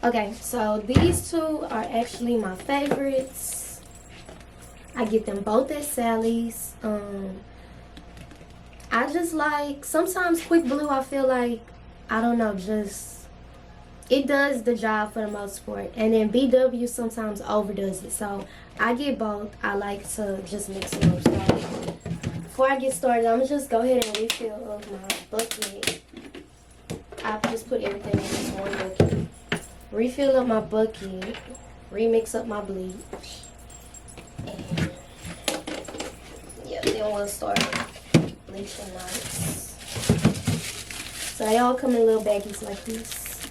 Okay, so these two are actually my favorites. I get them both at Sally's. I just like, sometimes Quick Blue, I feel like, I don't know, just, it does the job for the most part. And then BW sometimes overdoes it. So I get both. I like to just mix them up. So before I get started, I'm going to just go ahead and refill up my bucket. I just put everything in this one bucket. Refill up my bucket. Remix up my bleach. And yeah, then we'll start bleaching nights. So they all come in little baggies like this.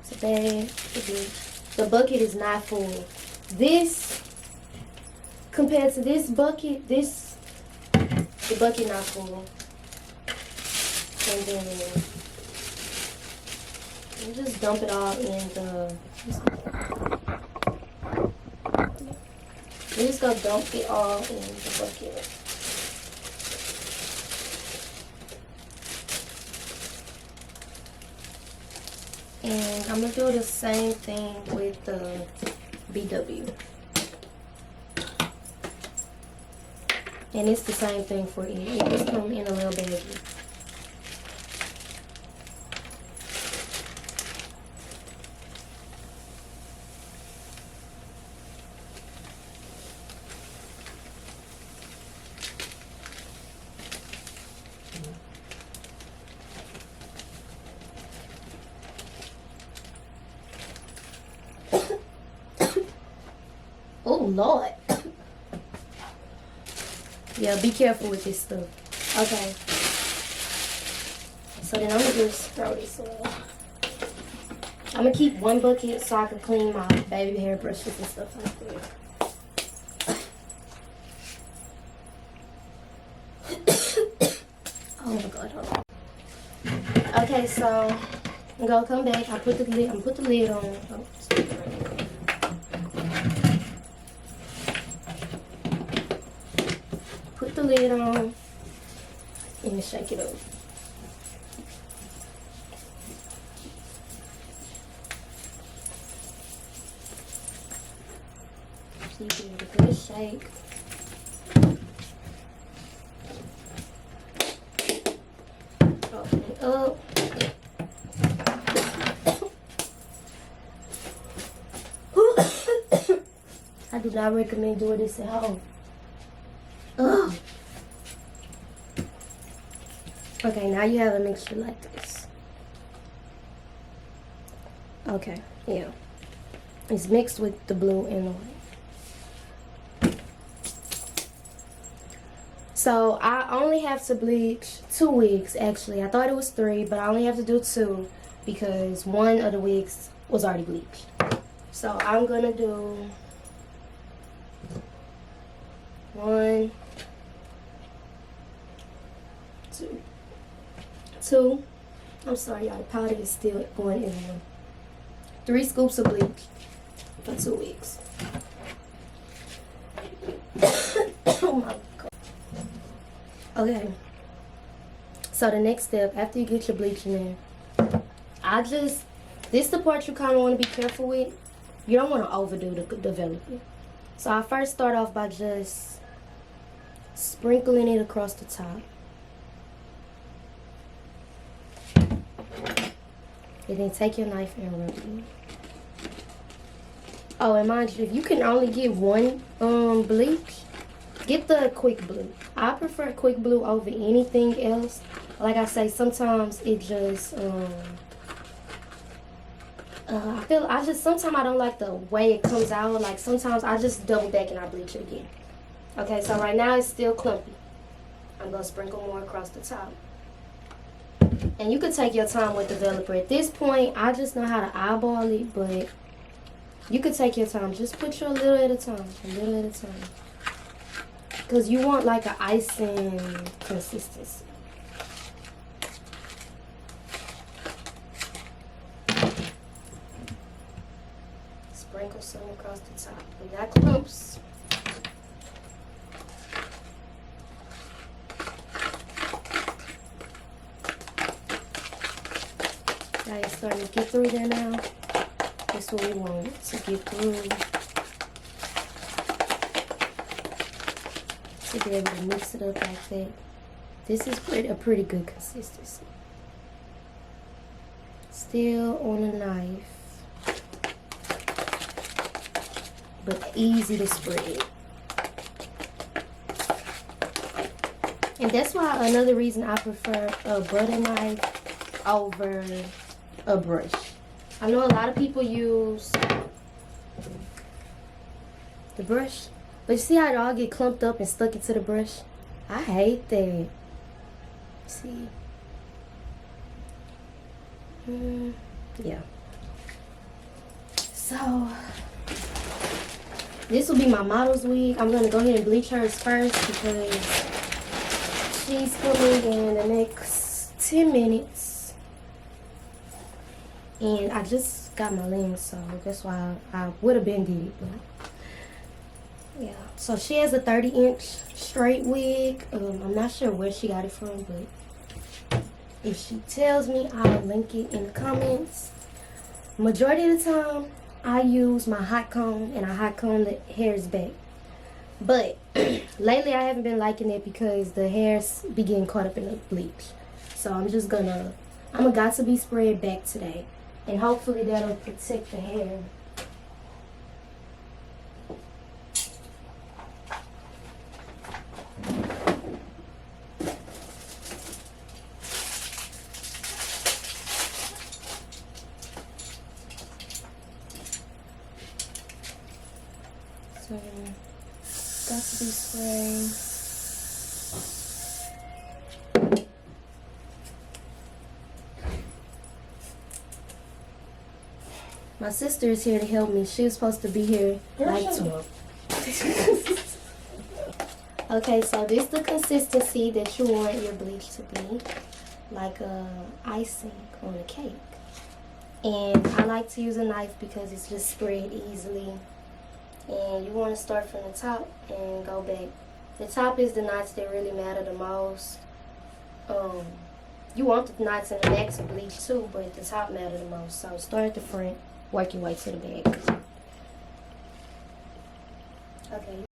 It's a bag for bleach. The bucket is not full. This, compared to this bucket, the bucket not full. And then you just dump it all in the, we're just gonna dump it all in the bucket. And I'm gonna do the same thing with the BW. And it's the same thing for it. It just comes in a little baggie. Oh Lord. Yeah, be careful with this stuff. Okay. So then I'm gonna just throw this away. I'm gonna keep one bucket so I can clean my baby hair brushes and stuff like that. Oh my God, hold on. Okay, so I'm gonna come back. I'm gonna put the lid on. Oh, put the lid on and shake it up. So you give it a good shake. Open it up. I do not recommend doing this at home. Ugh. Okay, now you have a mixture like this. Okay, yeah. It's mixed with the blue and the white. So I only have to bleach 2 wigs actually. I thought it was 3, but I only have to do 2 because one of the wigs was already bleached. So I'm gonna do 1, 2. I'm sorry, y'all. The powder is still going in there. 3 scoops of bleach for 2 wigs. Oh my God. Okay. So the next step, after you get your bleach in there, this is the part you kind of want to be careful with. You don't want to overdo the development. So I first start off by just sprinkling it across the top. And then take your knife and rub it. Oh, and mind you, if you can only get one bleach, get the Quick Blue. I prefer Quick Blue over anything else. Like I say, sometimes it just sometimes I don't like the way it comes out. Like sometimes I just double back and I bleach it again. Okay, so right now it's still clumpy. I'm gonna sprinkle more across the top. And you could take your time with the developer. At this point, I just know how to eyeball it, but you could take your time. Just put your little at a time, a little at a time. Because you want like an icing consistency. Sprinkle some across the top. We got clumps. Now you're starting to get through there now. That's what we want to get through. To be able to mix it up like that. This is a pretty good consistency. Still on a knife, but easy to spread. And that's why another reason I prefer a butter knife over a brush. I know a lot of people use the brush, but you see how it all get clumped up and stuck into the brush? I hate that. See? Yeah. So, this will be my model's wig. I'm going to go ahead and bleach hers first because she's coming in the next 10 minutes. And I just got my lens, so that's why I would have been did it. But yeah, so she has a 30-inch straight wig. I'm not sure where she got it from, but if she tells me, I'll link it in the comments. Majority of the time, I use my hot comb, and I hot comb the hairs back. But lately, I haven't been liking it because the hairs be getting caught up in the bleach. So I'm got to be sprayed back today. And hopefully that'll protect the hair. So, got to be sprayed. My sister is here to help me. She was supposed to be here like 12. Okay, so this is the consistency that you want your bleach to be. Like icing on a cake. And I like to use a knife because it's just spread easily. And you want to start from the top and go back. The top is the knots that really matter the most. You want the knots in the back to bleach too, but the top matter the most. So start at the front, work your way to the back. Okay.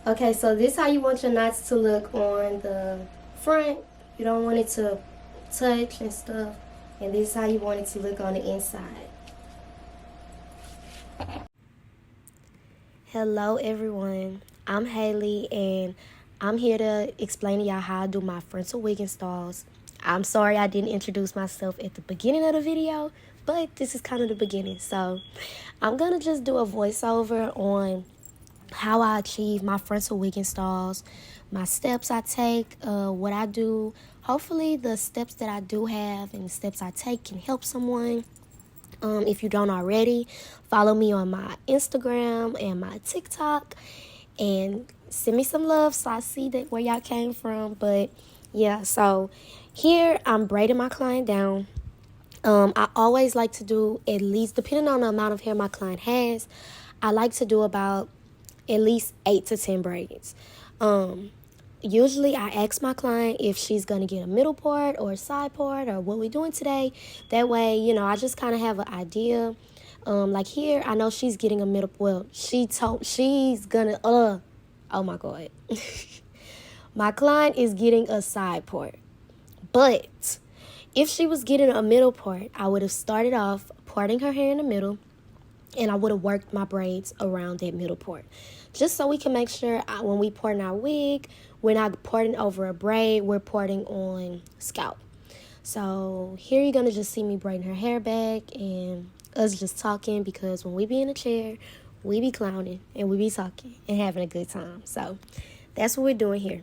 Okay, so this is how you want your knots to look on the front. You don't want it to touch and stuff. And this is how you want it to look on the inside. Hello everyone, I'm Haley and I'm here to explain to y'all how I do my frontal wig installs. I'm sorry I didn't introduce myself at the beginning of the video, but this is kind of the beginning. So I'm going to just do a voiceover on how I achieve my frontal wig installs, my steps I take, what I do. Hopefully the steps that I do have and the steps I take can help someone. If you don't already, follow me on my Instagram and my TikTok and send me some love so I see that where y'all came from. But yeah, so here I'm braiding my client down. I always like to do at least, depending on the amount of hair my client has, I like to do about at least 8 to 10 braids. Usually I ask my client if she's going to get a middle part or a side part or what we're doing today. That way, I just kind of have an idea Like here, I know she's getting a middle. Well, she's gonna. Oh my god, my client is getting a side part. But if she was getting a middle part, I would have started off parting her hair in the middle, and I would have worked my braids around that middle part, just so we can make sure when we parting our wig, we're not parting over a braid. We're parting on scalp. So here you're gonna just see me braiding her hair back and us just talking, because when we be in a chair, we be clowning and we be talking and having a good time. So that's what we're doing here.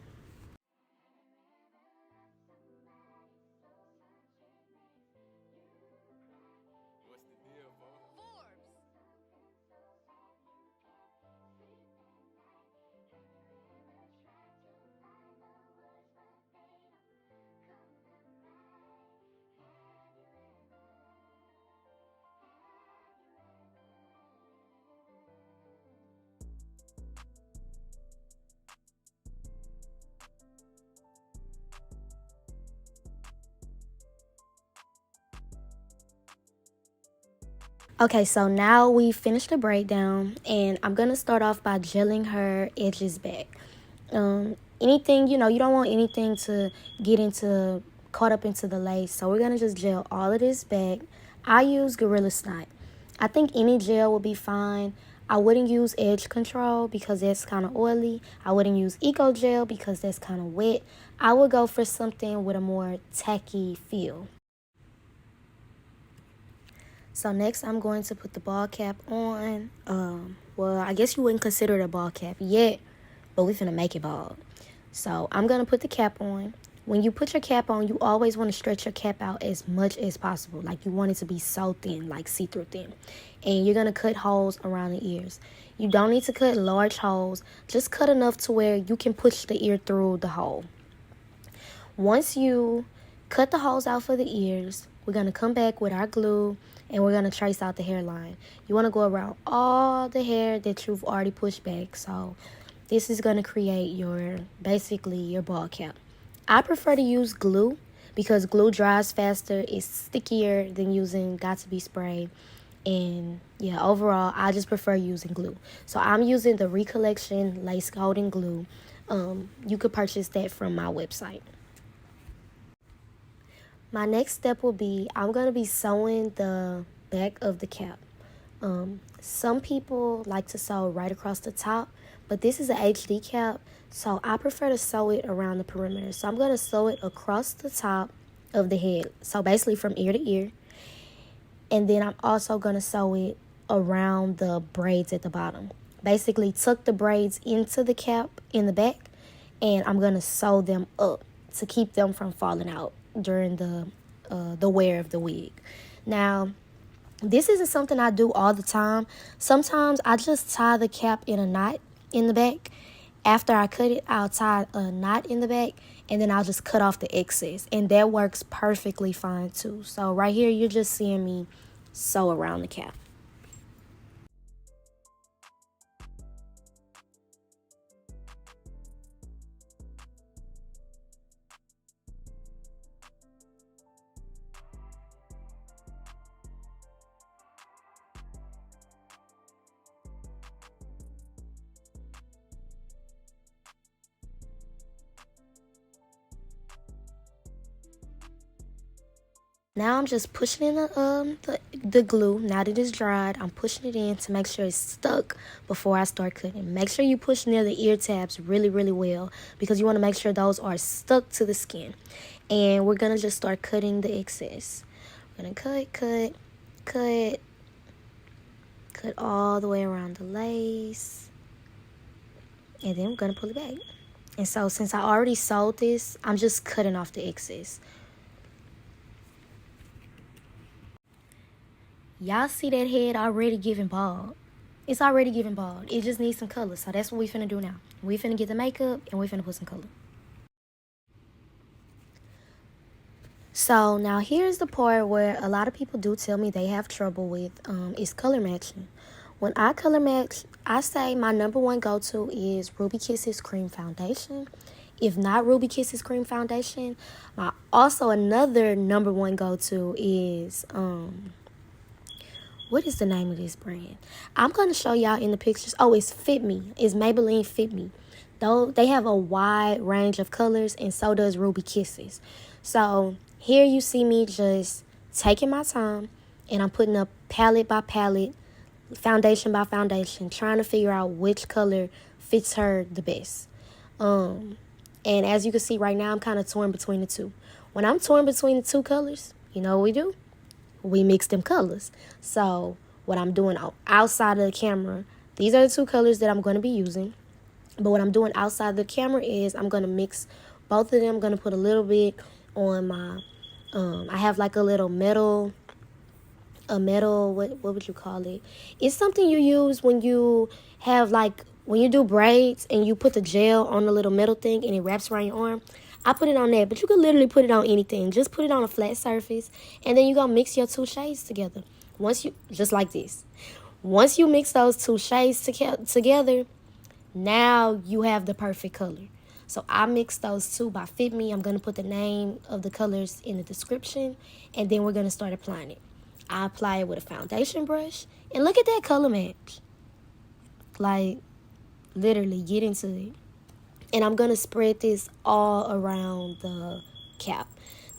Okay, so now we finished the braid down, and I'm gonna start off by gelling her edges back. Anything, you don't want anything to get caught up into the lace, so we're gonna just gel all of this back. I use Gorilla Snot. I think any gel will be fine. I wouldn't use Edge Control because that's kind of oily. I wouldn't use Eco Gel because that's kind of wet. I would go for something with a more tacky feel. So next I'm going to put the ball cap on. Well, I guess you wouldn't consider it a ball cap yet, but we finna make it bald. So I'm going to put the cap on. When you put your cap on, you always want to stretch your cap out as much as possible. Like you want it to be so thin, like see-through thin. And you're going to cut holes around the ears. You don't need to cut large holes. Just cut enough to where you can push the ear through the hole. Once you cut the holes out for the ears, we're going to come back with our glue and we're going to trace out the hairline. You want to go around all the hair that you've already pushed back. So this is going to create basically your ball cap. I prefer to use glue because glue dries faster. It's stickier than using Got2b spray. And yeah, overall, I just prefer using glue. So I'm using the Recollection Lace Golden Glue. You could purchase that from my website. My next step will be I'm going to be sewing the back of the cap. Some people like to sew right across the top, but this is an HD cap, so I prefer to sew it around the perimeter. So I'm going to sew it across the top of the head, so basically from ear to ear. And then I'm also going to sew it around the braids at the bottom. Basically tuck the braids into the cap in the back, and I'm going to sew them up to keep them from falling out during the wear of the wig. Now, this isn't something I do all the time. Sometimes I just tie the cap in a knot in the back. After I cut it, I'll tie a knot in the back, and then I'll just cut off the excess. And that works perfectly fine too. So right here, you're just seeing me sew around the cap. Now I'm just pushing in the glue. Now that it's dried, I'm pushing it in to make sure it's stuck before I start cutting. Make sure you push near the ear tabs really, really well because you want to make sure those are stuck to the skin. And we're going to just start cutting the excess. We're going to cut all the way around the lace. And then we're going to pull it back. And so since I already sewed this, I'm just cutting off the excess. Y'all see that head already giving bald? It's already giving bald. It just needs some color. So that's what we finna do now. We finna get the makeup and we finna put some color. So now here's the part where a lot of people do tell me they have trouble with is color matching. When I color match, I say my number one go-to is Ruby Kisses Cream Foundation. If not Ruby Kisses Cream Foundation, also another number one go-to is what is the name of this brand? I'm going to show y'all in the pictures. Oh, it's Fit Me. It's Maybelline Fit Me. Though they have a wide range of colors, and so does Ruby Kisses. So here you see me just taking my time, and I'm putting up palette by palette, foundation by foundation, trying to figure out which color fits her the best. And as you can see right now, I'm kind of torn between the two. When I'm torn between the two colors, you know what we do? We mix them colors. So what I'm doing outside of the camera, these are the two colors that I'm going to be using. But what I'm doing outside the camera is I'm going to mix both of them. I'm going to put a little bit on my, I have like a little metal, what would you call it? It's something you use when you have like, when you do braids and you put the gel on the little metal thing and it wraps around your arm. I put it on that, but you could literally put it on anything. Just put it on a flat surface, and then you're going to mix your two shades together. Just like this. Once you mix those two shades together, now you have the perfect color. So I mixed those two by Fit Me. I'm going to put the name of the colors in the description, and then we're going to start applying it. I apply it with a foundation brush, and look at that color match. Like, literally, get into it. And I'm going to spread this all around the cap.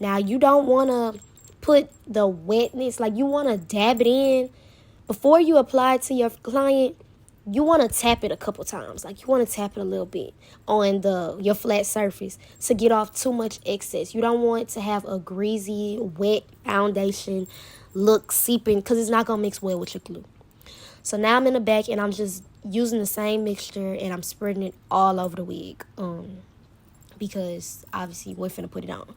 Now, you don't want to put the wetness, like you want to dab it in. Before you apply it to your client, you want to tap it a couple times. Like you want to tap it a little bit on your flat surface to get off too much excess. You don't want to have a greasy, wet foundation look seeping because it's not going to mix well with your glue. So now I'm in the back and I'm just using the same mixture and I'm spreading it all over the wig because obviously we're finna put it on.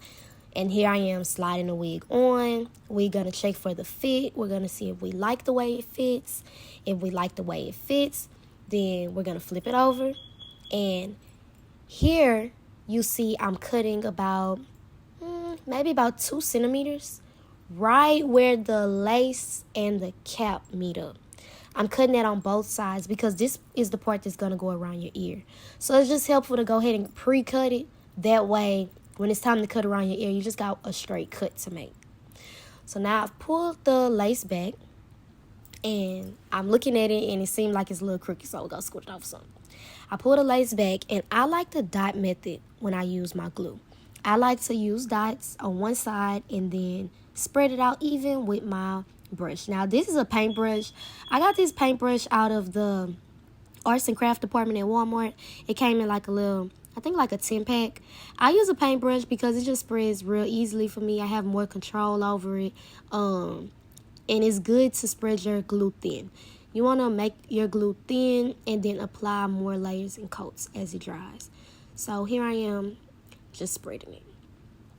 And here I am sliding the wig on. We're going to check for the fit. We're going to see if we like the way it fits. If we like the way it fits, then we're going to flip it over. And here you see I'm cutting about maybe about 2 centimeters right where the lace and the cap meet up. I'm cutting that on both sides because this is the part that's going to go around your ear. So it's just helpful to go ahead and pre-cut it. That way, when it's time to cut around your ear, you just got a straight cut to make. So now I've pulled the lace back, and I'm looking at it, and it seemed like it's a little crooked, so we're going to scoot it off some. I pulled the lace back, and I like the dot method when I use my glue. I like to use dots on one side and then spread it out even with my brush. Now this is a paintbrush. I got this paintbrush out of the arts and craft department at Walmart. It came in like a little, I think like a 10-pack. I use a paintbrush because it just spreads real easily for me. I have more control over it. And it's good to spread your glue thin. You want to make your glue thin and then apply more layers and coats as it dries. So here I am just spreading it.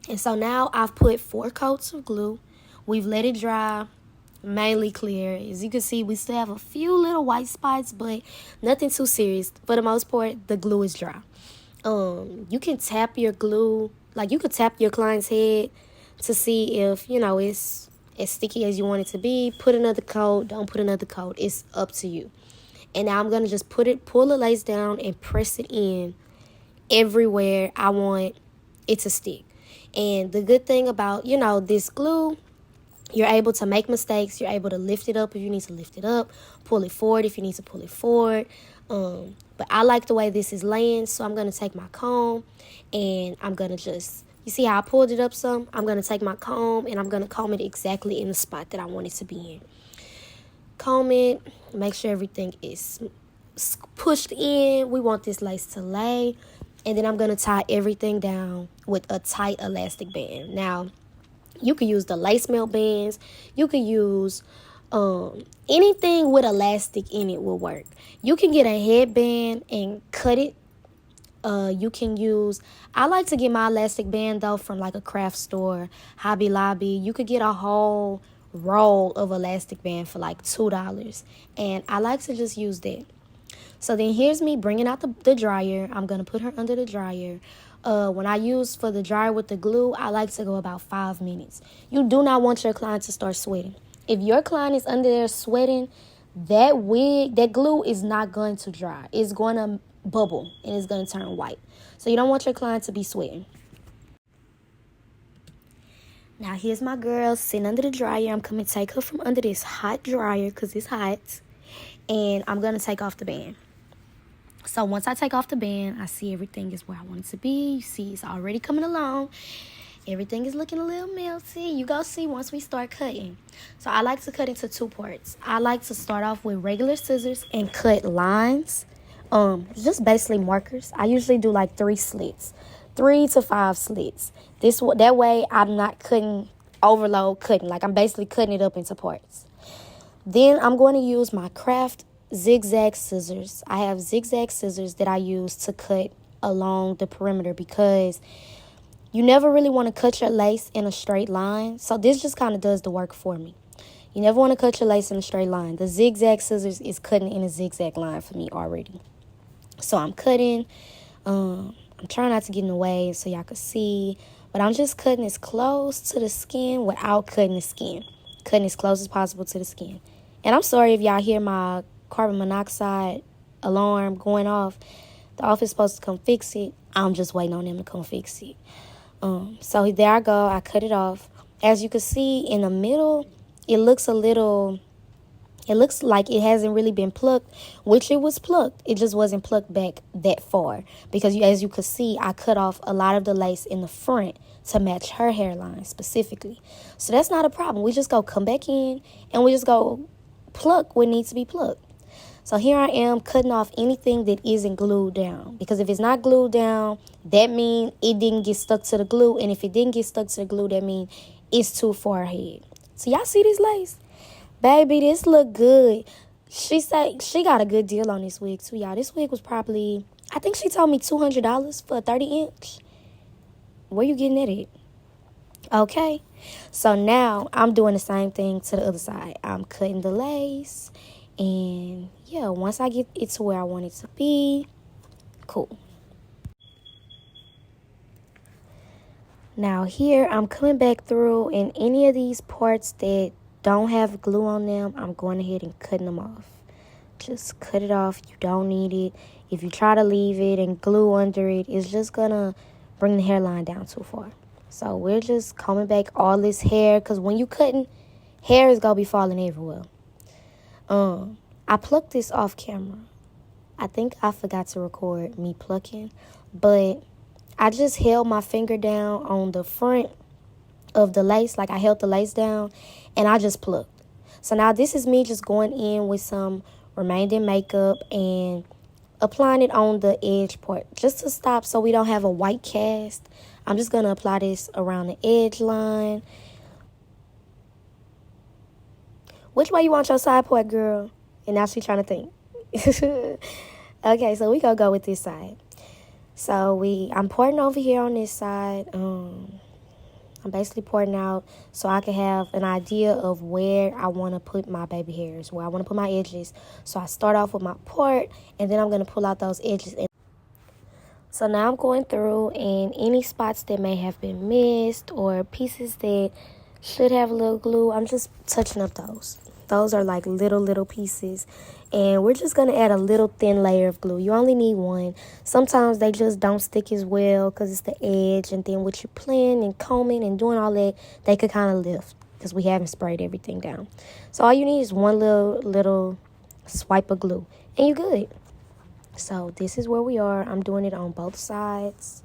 And so now I've put 4 coats of glue. We've let it dry. Mainly clear. As you can see, we still have a few little white spots, but nothing too serious. For the most part, the glue is dry. You can tap your glue, like you could tap your client's head to see if, you know, it's as sticky as you want it to be. Put another coat, don't put another coat. It's up to you. And now I'm going to just pull the lace down and press it in everywhere I want it to stick. And the good thing about, you know, this glue, you're able to make mistakes. You're able to lift it up if you need to lift it up. Pull it forward if you need to pull it forward. But I like the way this is laying, so I'm going to take my comb and I'm going to just, you see how I pulled it up some? I'm going to take my comb and I'm going to comb it exactly in the spot that I want it to be in. Comb it, make sure everything is pushed in. We want this lace to lay. And then I'm going to tie everything down with a tight elastic band. Now, you could use the lace melt bands. You could use anything with elastic in it will work. You can get a headband and cut it. You can use, I like to get my elastic band though from like a craft store, Hobby Lobby. You could get a whole roll of elastic band for like $2. And I like to just use that. So then here's me bringing out the dryer. I'm going to put her under the dryer. When I use for the dryer with the glue, I like to go about 5 minutes. You do not want your client to start sweating. If your client is under there sweating, that glue is not going to dry. It's going to bubble and it's going to turn white. So you don't want your client to be sweating. Now here's my girl sitting under the dryer. I'm coming to take her from under this hot dryer because it's hot. And I'm going to take off the band. So once I take off the band, I see everything is where I want it to be. You see it's already coming along. Everything is looking a little melty. You go see once we start cutting. So I like to cut into two parts. I like to start off with regular scissors and cut lines. Just basically markers. I usually do like 3 slits. 3 to 5 slits. That way I'm not cutting overload cutting. Like I'm basically cutting it up into parts. Then I'm going to use my craft zigzag scissors. I have zigzag scissors that I use to cut along the perimeter because you never really want to cut your lace in a straight line. So this just kind of does the work for me. You never want to cut your lace in a straight line. The zigzag scissors is cutting in a zigzag line for me already. So I'm cutting. I'm trying not to get in the way so y'all can see. But I'm just cutting as close to the skin without cutting the skin. Cutting as close as possible to the skin. And I'm sorry if y'all hear my carbon monoxide alarm going off. The office is supposed to come fix it. I'm just waiting on them to come fix it. So there I go. I cut it off. As you can see in the middle, it looks like it hasn't really been plucked, which it was plucked. It just wasn't plucked back that far because as you can see, I cut off a lot of the lace in the front to match her hairline specifically. So that's not a problem. We just go come back in and we just go pluck what needs to be plucked. So here I am cutting off anything that isn't glued down. Because if it's not glued down, that means it didn't get stuck to the glue. And if it didn't get stuck to the glue, that means it's too far ahead. So y'all see this lace? Baby, this look good. She said she got a good deal on this wig too, y'all. This wig was probably, I think she told me $200 for a 30-inch. Where you getting it at? Okay. So now I'm doing the same thing to the other side. I'm cutting the lace. And yeah, once I get it to where I want it to be, cool. Now here, I'm coming back through, and any of these parts that don't have glue on them, I'm going ahead and cutting them off. Just cut it off. You don't need it. If you try to leave it and glue under it, it's just going to bring the hairline down too far. So we're just combing back all this hair, because when you cutting, hair is going to be falling everywhere. I plucked this off camera. I think I forgot to record me plucking, but I just held my finger down on the front of the lace, like I held the lace down, and I just plucked. So now this is me just going in with some remaining makeup and applying it on the edge part, just to stop so we don't have a white cast. I'm just going to apply this around the edge line. Which way you want your side part, girl? And now she's trying to think. Okay, so we gonna go with this side. So I'm pouring over here on this side. I'm basically pouring out so I can have an idea of where I want to put my baby hairs, where I want to put my edges. So I start off with my part, and then I'm going to pull out those edges. So now I'm going through, and any spots that may have been missed or pieces that should have a little glue, I'm just touching up those. Those are like little pieces. And we're just going to add a little thin layer of glue. You only need one. Sometimes they just don't stick as well because it's the edge. And then with you playing and combing and doing all that, they could kind of lift because we haven't sprayed everything down. So all you need is one little swipe of glue. And you're good. So this is where we are. I'm doing it on both sides.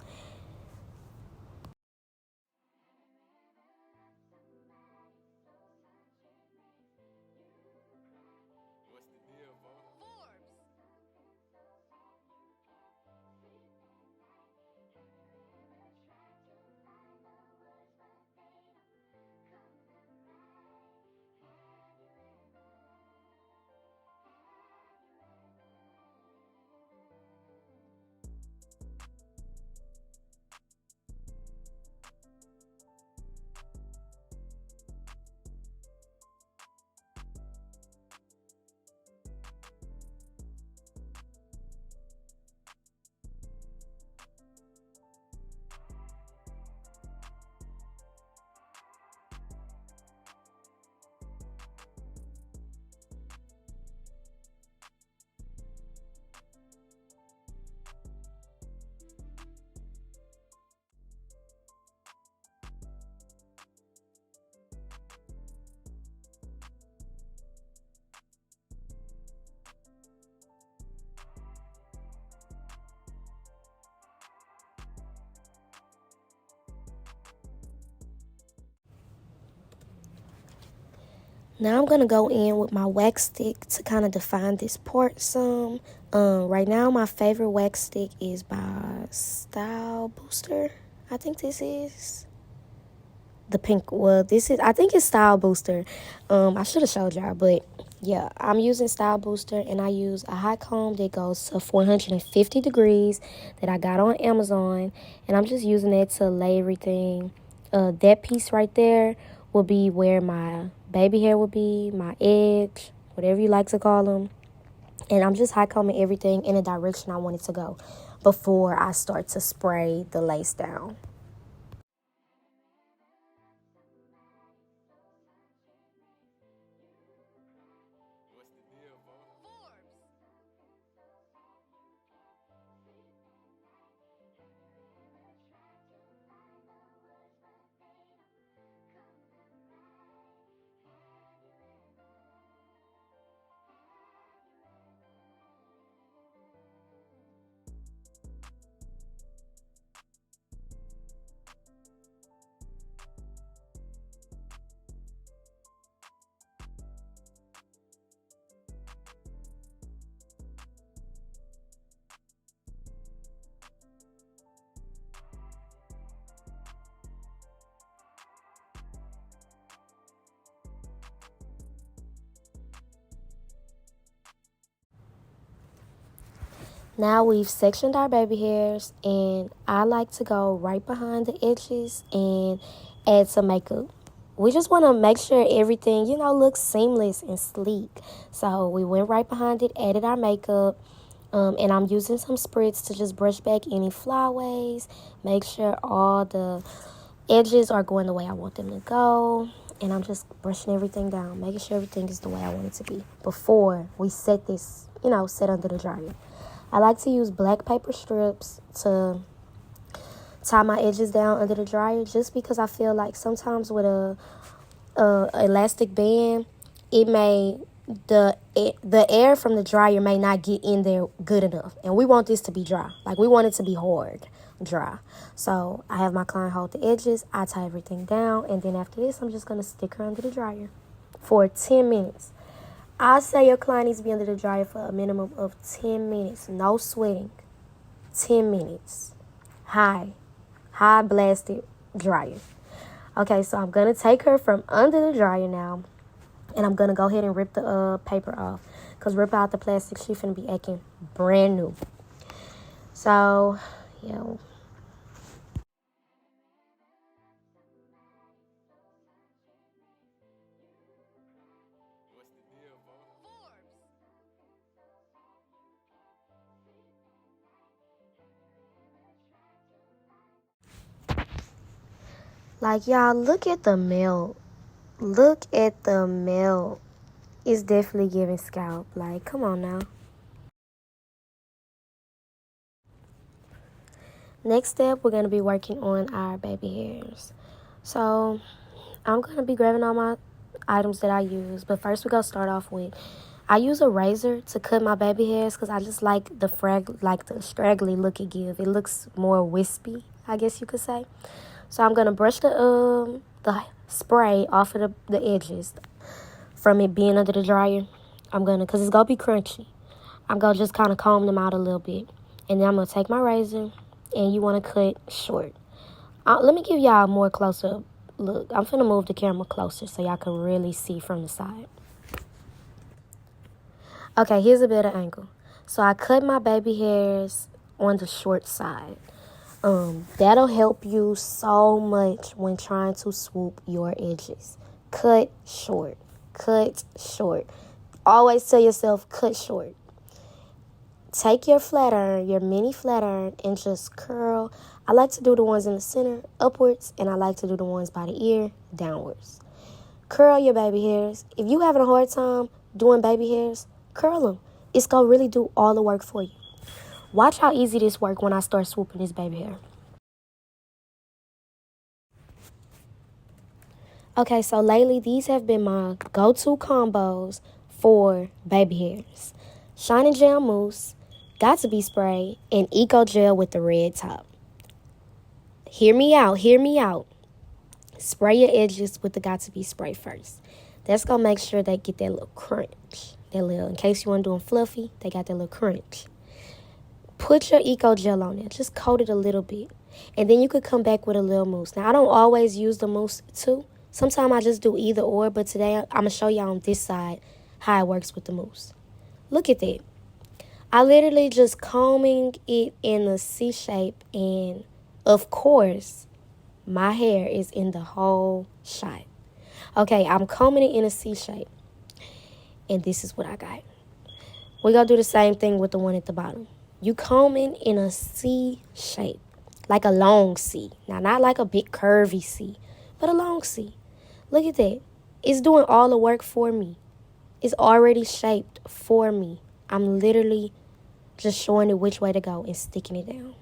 Now I'm going to go in with my wax stick to kind of define this part some. Right now, my favorite wax stick is by Style Booster. I think this is the pink. Well, this is, I think it's Style Booster. I should have showed y'all, but yeah, I'm using Style Booster, and I use a hot comb that goes to 450 degrees that I got on Amazon, and I'm just using it to lay everything. That piece right there will be where my baby hair will be, my edge, whatever you like to call them. And I'm just hot combing everything in the direction I want it to go before I start to spray the lace down. Now we've sectioned our baby hairs, and I like to go right behind the edges and add some makeup. We just want to make sure everything, looks seamless and sleek. So we went right behind it, added our makeup, and I'm using some spritz to just brush back any flyaways, make sure all the edges are going the way I want them to go. And I'm just brushing everything down, making sure everything is the way I want it to be before we set this, set under the dryer. I like to use black paper strips to tie my edges down under the dryer, just because I feel like sometimes with a elastic band, it may the air from the dryer may not get in there good enough, and we want this to be dry. Like, we want it to be hard dry. So I have my client hold the edges, I tie everything down, and then after this I'm just going to stick her under the dryer for 10 minutes. I say your client needs to be under the dryer for a minimum of 10 minutes. No sweating. 10 minutes. High blasted dryer. Okay, so I'm going to take her from under the dryer now, and I'm going to go ahead and rip the paper off, because rip out the plastic, she finna be acting brand new. So, yeah. Like, y'all, look at the melt. Look at the melt. It's definitely giving scalp. Like, come on now. Next step, we're going to be working on our baby hairs. So, I'm going to be grabbing all my items that I use. But first, we're going to start off with, I use a razor to cut my baby hairs, because I just like the straggly look it gives. It looks more wispy, I guess you could say. So I'm going to brush the spray off of the edges from it being under the dryer. Because it's going to be crunchy. I'm going to just kind of comb them out a little bit. And then I'm going to take my razor, and you want to cut short. Let me give y'all a more closer look. I'm going to move the camera closer so y'all can really see from the side. Okay, here's a better angle. So I cut my baby hairs on the short side. That'll help you so much when trying to swoop your edges. Cut short. Cut short. Always tell yourself, cut short. Take your flat iron, your mini flat iron, and just curl. I like to do the ones in the center upwards, and I like to do the ones by the ear downwards. Curl your baby hairs. If you having a hard time doing baby hairs, curl them. It's going to really do all the work for you. Watch how easy this work when I start swooping this baby hair. Okay, so lately these have been my go-to combos for baby hairs. Shine Gel Mousse, Got to Be Spray, and Eco Gel with the red top. Hear me out. Spray your edges with the Got to Be Spray first. That's going to make sure they get that little crunch. That little, in case you want to do them fluffy, they got that little crunch. Put your Eco Gel on there. Just coat it a little bit. And then you could come back with a little mousse. Now, I don't always use the mousse too. Sometimes I just do either or. But today, I'm going to show y'all on this side how it works with the mousse. Look at that. I literally just combing it in a C shape. And, of course, my hair is in the whole shot. Okay, I'm combing it in a C shape. And this is what I got. We're going to do the same thing with the one at the bottom. You combing in a C shape, like a long C. Now, not like a big curvy C, but a long C. Look at that. It's doing all the work for me. It's already shaped for me. I'm literally just showing it which way to go and sticking it down.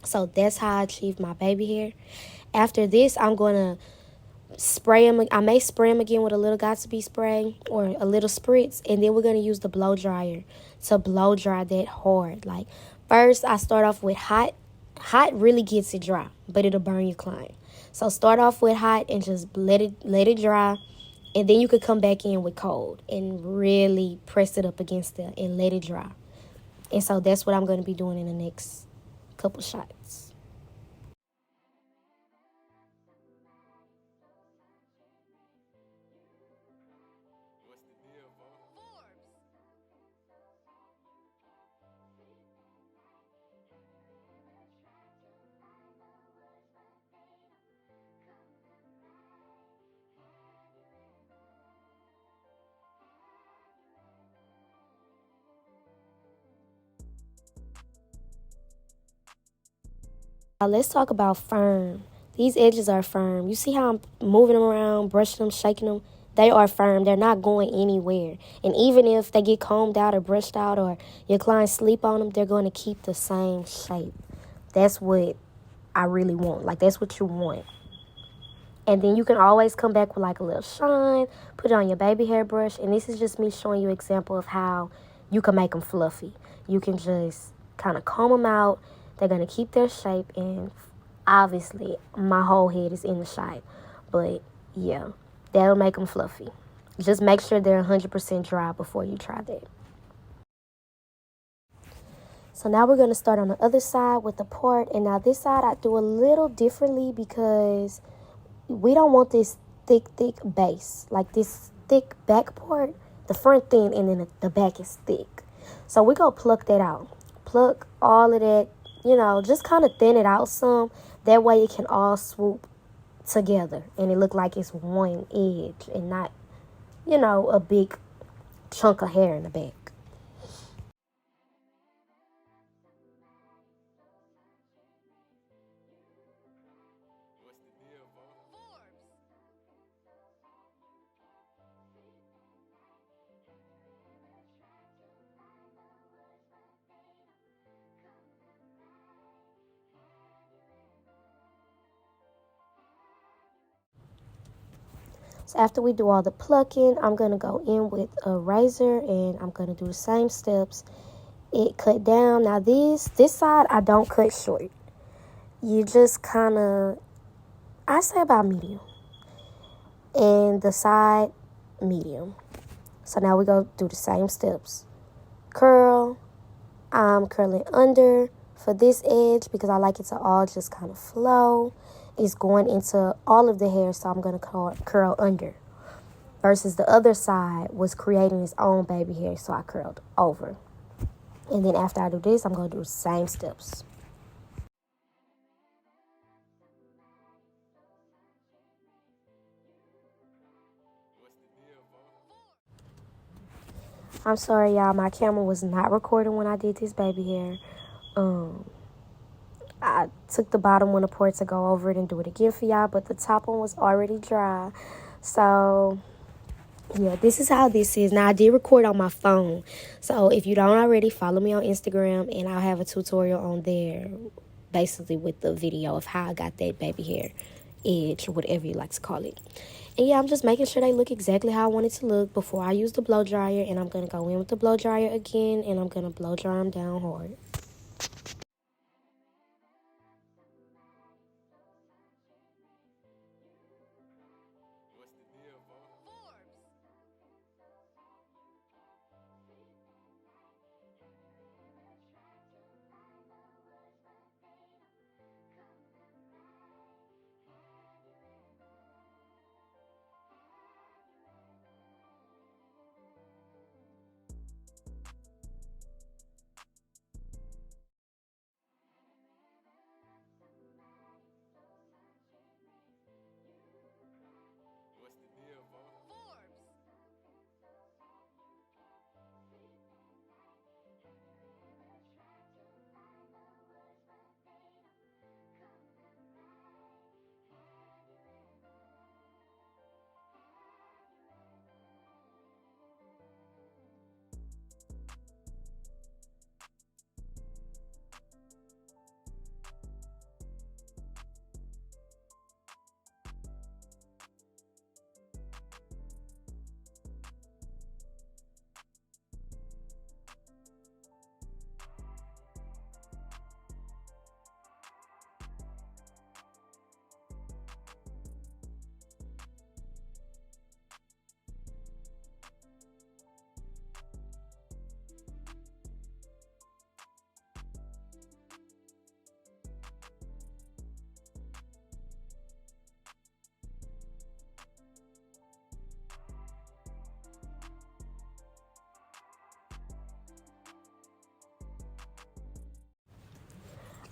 So that's how I achieved my baby hair. After this, I'm going to spray them. I may spray them again with a little Got2b spray or a little spritz, and then we're going to use the blow dryer to blow dry that hard. Like, first I start off with hot. Hot really gets it dry, but it'll burn your client. So start off with hot and just let it dry, and then you could come back in with cold and really press it up against there and let it dry. And so that's what I'm going to be doing in the next couple shots. Now let's talk about firm. These edges are firm. You see how I'm moving them around, brushing them, shaking them? They are firm. They're not going anywhere. And even if they get combed out or brushed out or your clients sleep on them, they're going to keep the same shape. That's what I really want. Like, that's what you want. And then you can always come back with like a little shine, put it on your baby hair brush. And this is just me showing you an example of how you can make them fluffy. You can just kind of comb them out. They're going to keep their shape, and obviously my whole head is in the shade. But yeah, that'll make them fluffy. Just make sure they're 100% dry before you try that. So now we're going to start on the other side with the part. And now this side I do a little differently because we don't want this thick base. Like this thick back part, the front thin, and then the back is thick. So we're going to pluck that out. Pluck all of that. Just kind of thin it out some. That way it can all swoop together. And it look like it's one edge and not, a big chunk of hair in the back. So after we do all the plucking, I'm going to go in with a razor and I'm going to do the same steps. It cut down. Now this side, I don't cut short. You just kind of, I say about medium. And the side, medium. So now we go do the same steps. Curl. I'm curling under for this edge because I like it to all just kind of flow. It's going into all of the hair, so I'm going to curl under. Versus the other side was creating its own baby hair, so I curled over. And then after I do this, I'm going to do the same steps. I'm sorry, y'all. My camera was not recording when I did this baby hair. I took the bottom one apart to go over it and do it again for y'all, but the top one was already dry. So, yeah, this is how this is. Now, I did record on my phone. So, if you don't already, follow me on Instagram, and I'll have a tutorial on there, basically with the video of how I got that baby hair edge, or whatever you like to call it. And yeah, I'm just making sure they look exactly how I want it to look before I use the blow dryer. And I'm going to go in with the blow dryer again, and I'm going to blow dry them down hard.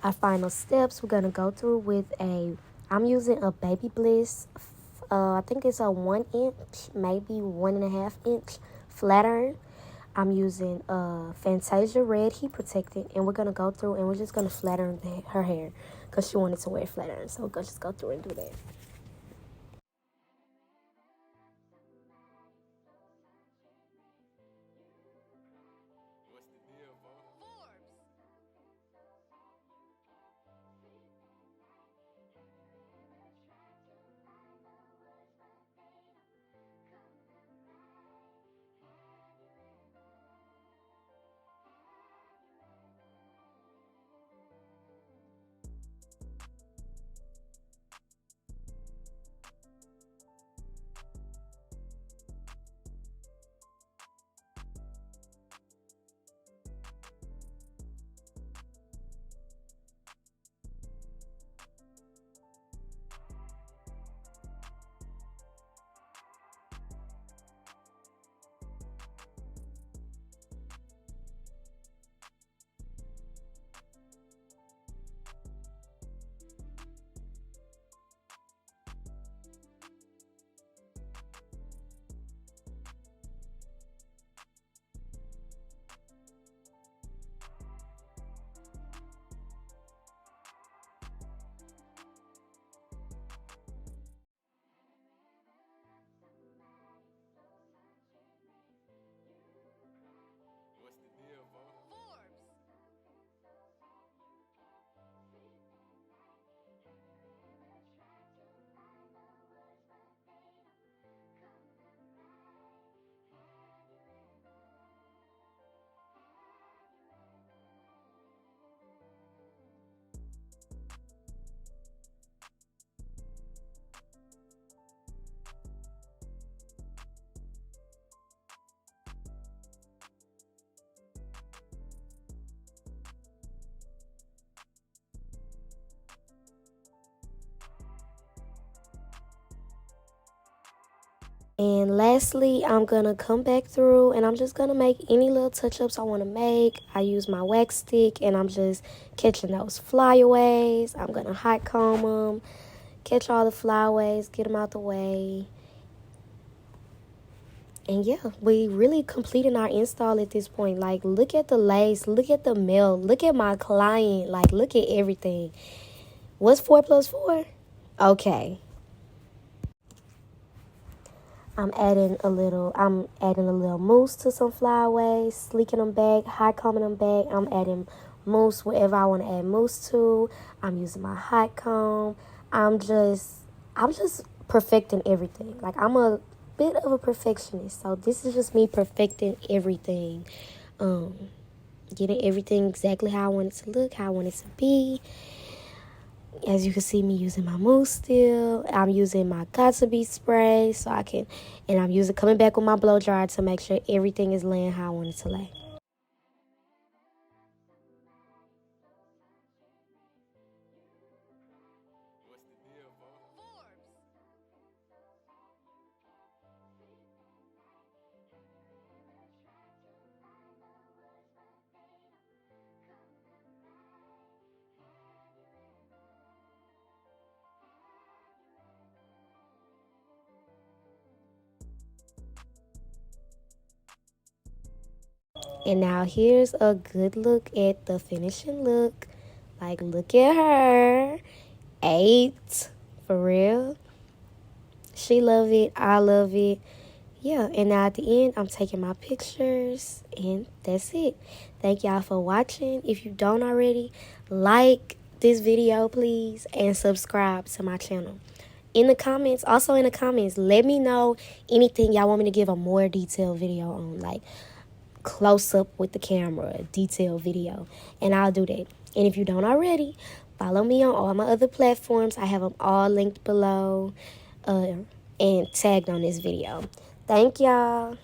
Our final steps we're going to go through with I'm using a Baby Bliss, I think it's a 1 inch, maybe 1.5 inch flat iron. I'm using Fantasia Red Heat Protectant, and we're going to go through and we're just going to flat iron her hair because she wanted to wear flat iron. So we'll just go through and do that. And lastly, I'm going to come back through and I'm just going to make any little touch-ups I want to make. I use my wax stick and I'm just catching those flyaways. I'm going to hot comb them, catch all the flyaways, get them out the way. And yeah, we really completing our install at this point. Like, look at the lace, look at the melt, look at my client, like, look at everything. What's 4 plus 4? Okay. I'm adding a little mousse to some flyaways, sleeking them back, hot combing them back. I'm adding mousse wherever I want to add mousse to. I'm using my hot comb. I'm just perfecting everything. Like, I'm a bit of a perfectionist, so this is just me perfecting everything. Getting everything exactly how I want it to look, how I want it to be. As you can see me using my mousse still. I'm using my Got2b spray so I can, and I'm coming back with my blow dryer to make sure everything is laying how I want it to lay. And now here's a good look at the finishing look. Like, look at her. 8. For real. She love it. I love it. Yeah, and now at the end, I'm taking my pictures. And that's it. Thank y'all for watching. If you don't already, like this video, please. And subscribe to my channel. In the comments, let me know anything y'all want me to give a more detailed video on. Like, close up with the camera, detailed video, and I'll do that. And if you don't already, follow me on all my other platforms. I have them all linked below and tagged on this video. Thank y'all.